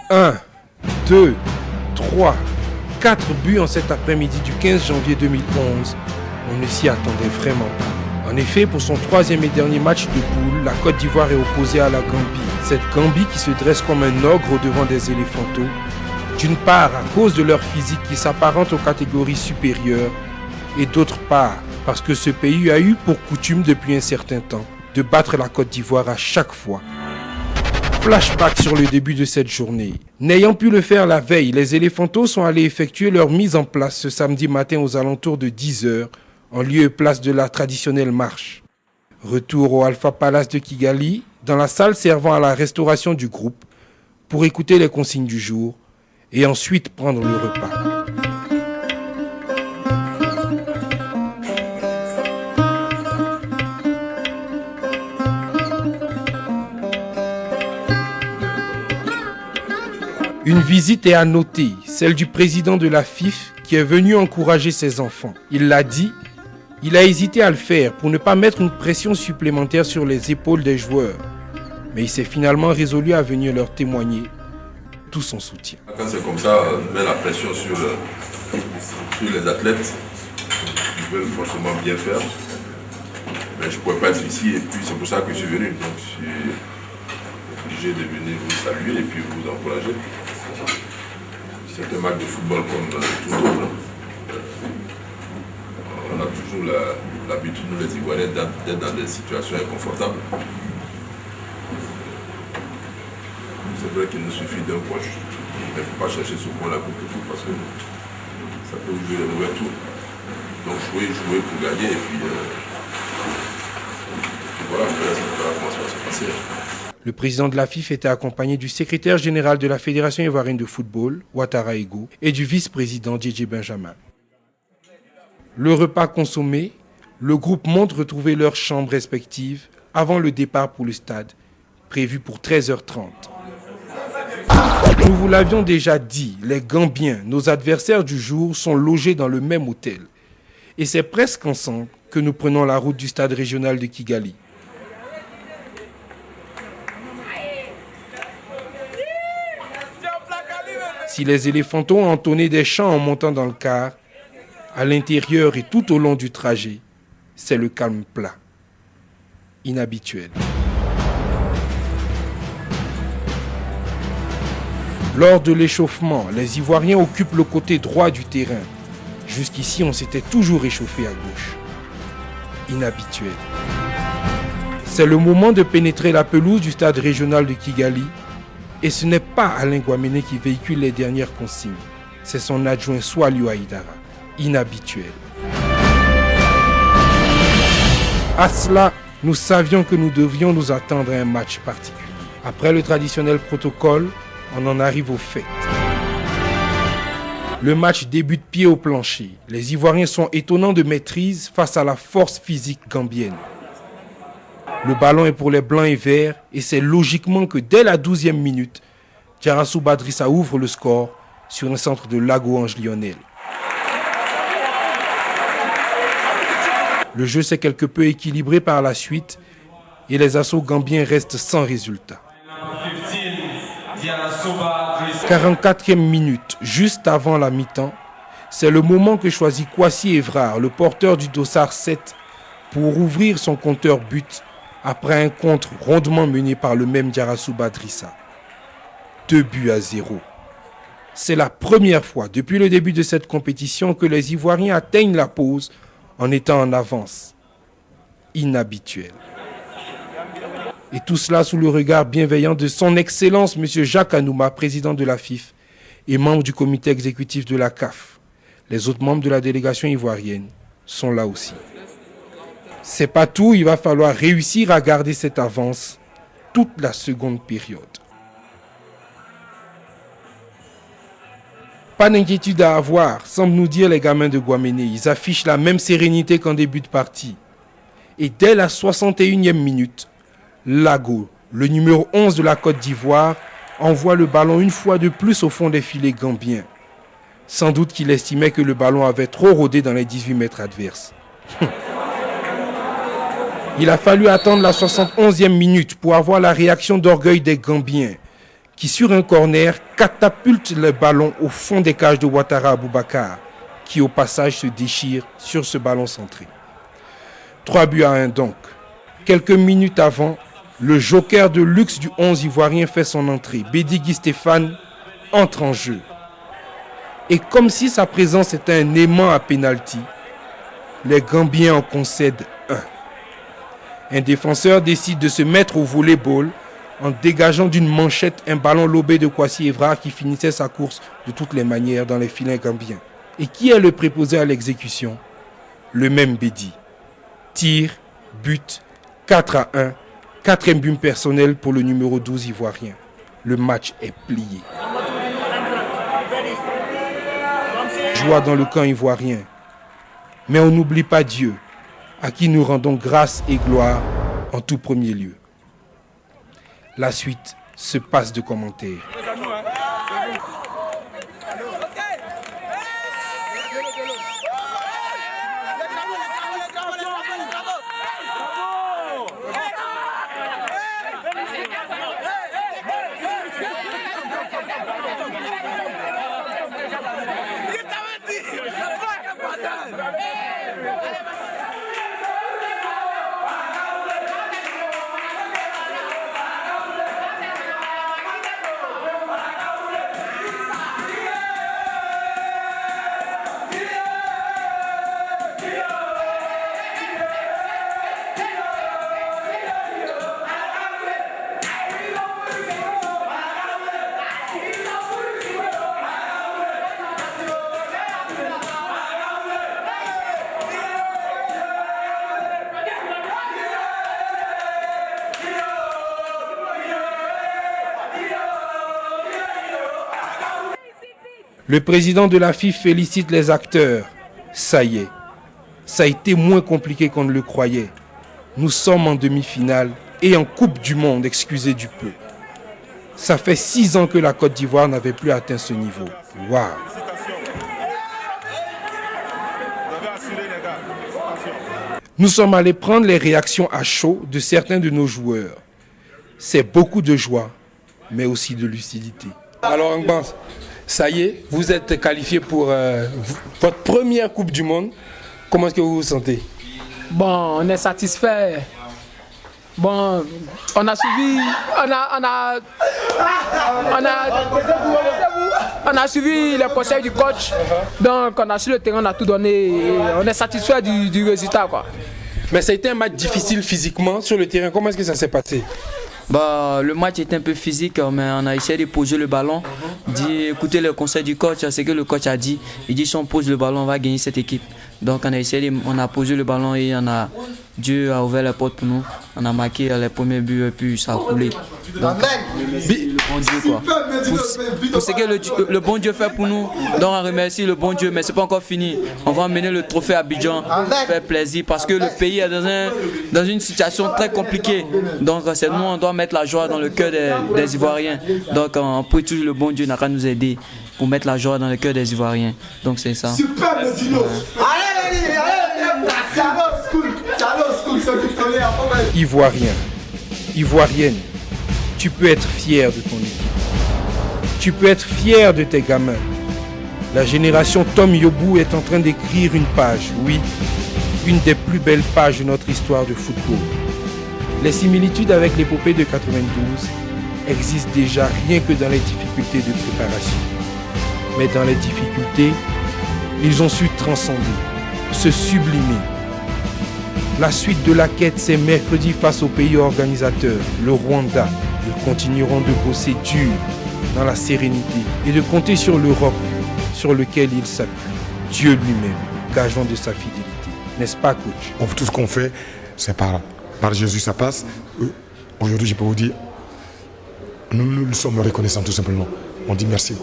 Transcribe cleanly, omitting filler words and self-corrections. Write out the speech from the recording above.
1, 2, 3, 4 buts en cet après-midi du 15 janvier 2011. On ne s'y attendait vraiment pas. En effet, pour son troisième et dernier match de poule, la Côte d'Ivoire est opposée à la Gambie. Cette Gambie qui se dresse comme un ogre au-devant des éléphantaux. D'une part, à cause de leur physique qui s'apparente aux catégories supérieures, et d'autre part, parce que ce pays a eu pour coutume depuis un certain temps de battre la Côte d'Ivoire à chaque fois. Flashback sur le début de cette journée. N'ayant pu le faire la veille, les éléphantaux sont allés effectuer leur mise en place ce samedi matin aux alentours de 10 h, en lieu et place de la traditionnelle marche. Retour au Alpha Palace de Kigali, dans la salle servant à la restauration du groupe, pour écouter les consignes du jour et ensuite prendre le repas. Une visite est à noter, celle du président de la FIF qui est venu encourager ses enfants. Il l'a dit, il a hésité à le faire pour ne pas mettre une pression supplémentaire sur les épaules des joueurs. Mais il s'est finalement résolu à venir leur témoigner tout son soutien. Quand c'est comme ça, on met la pression sur les athlètes. Ils veulent forcément bien faire. Mais je ne pouvais pas être ici et puis c'est pour ça que je suis venu. Donc je suis obligé de venir vous saluer et puis vous encourager. C'est un match de football comme tout autre. On a toujours l'habitude, nous les Ivoiriens, d'être dans des situations inconfortables. C'est vrai qu'il nous suffit d'un point. Il ne faut pas chercher ce point-là pour tout parce que ça peut vous jouer les mauvais tours. Donc jouer pour gagner et puis voilà, on verra comment ça va se passer. Le président de la FIF était accompagné du secrétaire général de la Fédération ivoirienne de football, Ouattara Ego, et du vice-président Didier Benjamin. Le repas consommé, le groupe monte retrouver leurs chambres respectives avant le départ pour le stade, prévu pour 13 h 30. Nous vous l'avions déjà dit, les Gambiens, nos adversaires du jour, sont logés dans le même hôtel. Et c'est presque ensemble que nous prenons la route du stade régional de Kigali. Si les éléphantaux ont entonné des chants en montant dans le car, à l'intérieur et tout au long du trajet, c'est le calme plat, inhabituel. Lors de l'échauffement, les Ivoiriens occupent le côté droit du terrain. Jusqu'ici, on s'était toujours échauffé à gauche. Inhabituel. C'est le moment de pénétrer la pelouse du stade régional de Kigali. Et ce n'est pas Alain Guaméné qui véhicule les dernières consignes. C'est son adjoint Swaliou Aïdara. Inhabituel. À cela, nous savions que nous devions nous attendre à un match particulier. Après le traditionnel protocole, on en arrive au fait. Le match débute pied au plancher. Les Ivoiriens sont étonnants de maîtrise face à la force physique gambienne. Le ballon est pour les blancs et verts et c'est logiquement que dès la 12e minute, Djarassou Badrissa ouvre le score sur un centre de Lago Ange Lionel. Le jeu s'est quelque peu équilibré par la suite et les assauts gambiens restent sans résultat. 44e minute, juste avant la mi-temps, c'est le moment que choisit Kwasi Evrard, le porteur du dossard 7, pour ouvrir son compteur but après un contre rondement mené par le même Djarassou Badrissa. 2-0. C'est la première fois depuis le début de cette compétition que les Ivoiriens atteignent la pause en étant en avance. Inhabituel. Et tout cela sous le regard bienveillant de son Excellence M. Jacques Anouma, président de la FIF et membre du comité exécutif de la CAF. Les autres membres de la délégation ivoirienne sont là aussi. C'est pas tout, il va falloir réussir à garder cette avance toute la seconde période. Pas d'inquiétude à avoir, semblent nous dire les gamins de Guaméné. Ils affichent la même sérénité qu'en début de partie. Et dès la 61e minute, Lago, le numéro 11 de la Côte d'Ivoire, envoie le ballon une fois de plus au fond des filets gambiens. Sans doute qu'il estimait que le ballon avait trop rôdé dans les 18 mètres adverses. Il a fallu attendre la 71e minute pour avoir la réaction d'orgueil des Gambiens, qui sur un corner catapulte le ballon au fond des cages de Ouattara Aboubakar, qui au passage se déchire sur ce ballon centré. 3-1 donc. Quelques minutes avant, le joker de luxe du 11 ivoirien fait son entrée. Bédi Guy Stéphane entre en jeu. Et comme si sa présence était un aimant à pénalty, les Gambiens en concèdent un. Un défenseur décide de se mettre au volley-ball en dégageant d'une manchette un ballon lobé de Kwasi Evrard qui finissait sa course de toutes les manières dans les filets gambiens. Et qui est le préposé à l'exécution? Le même Bédi. Tir, but, 4-1, quatrième but personnel pour le numéro 12 ivoirien. Le match est plié. Joie dans le camp ivoirien. Mais on n'oublie pas Dieu, à qui nous rendons grâce et gloire en tout premier lieu. La suite se passe de commentaires. Le président de la FIFA félicite les acteurs. Ça y est, ça a été moins compliqué qu'on ne le croyait. Nous sommes en demi-finale et en Coupe du Monde, excusez du peu. Ça fait 6 ans que la Côte d'Ivoire n'avait plus atteint ce niveau. Waouh! Nous sommes allés prendre les réactions à chaud de certains de nos joueurs. C'est beaucoup de joie, mais aussi de lucidité. Alors, Angbans, ça y est, vous êtes qualifié pour votre première Coupe du Monde. Comment est-ce que vous vous sentez? Bon, on est satisfait. Bon, on a suivi, on a suivi les conseils du coach. Donc, on a sur le terrain, on a tout donné. Et on est satisfait du résultat, quoi. Mais ça a été un match difficile physiquement sur le terrain. Comment est-ce que ça s'est passé? Bah, le match était un peu physique, mais on a essayé de poser le ballon, d'écouter les conseils du coach, ce que le coach a dit. Il dit si on pose le ballon, on va gagner cette équipe. Donc on a essayé, on a posé le ballon et Dieu a ouvert les portes pour nous. On a marqué les premiers buts et puis ça a coulé. Donc, le bon Dieu, quoi. Pour ce que le bon Dieu fait pour nous, donc on remercie le bon Dieu, mais c'est pas encore fini. On va emmener le trophée à Abidjan, faire plaisir parce que le pays est dans une situation très compliquée. Donc c'est nous, on doit mettre la joie dans le cœur des Ivoiriens. Donc on prie toujours le bon Dieu n'a qu'à nous aider pour mettre la joie dans le cœur des Ivoiriens. Donc c'est ça. Super le dino. Ivoirien, Ivoirienne, tu peux être fier de ton équipe. Tu peux être fier de tes gamins. La génération Tom Yobou est en train d'écrire une page, oui, une des plus belles pages de notre histoire de football. Les similitudes avec l'épopée de 92 existent déjà rien que dans les difficultés de préparation. Mais dans les difficultés, ils ont su transcender, se sublimer. La suite de la quête, c'est mercredi face au pays organisateur, le Rwanda. Ils continueront de bosser dur, dans la sérénité, et de compter sur l'Europe, sur lequel ils s'appuient. Dieu lui-même, gageant de sa fidélité. N'est-ce pas, coach? Tout ce qu'on fait, c'est par Jésus, ça passe. Aujourd'hui, je peux vous dire, nous sommes reconnaissants tout simplement. On dit merci.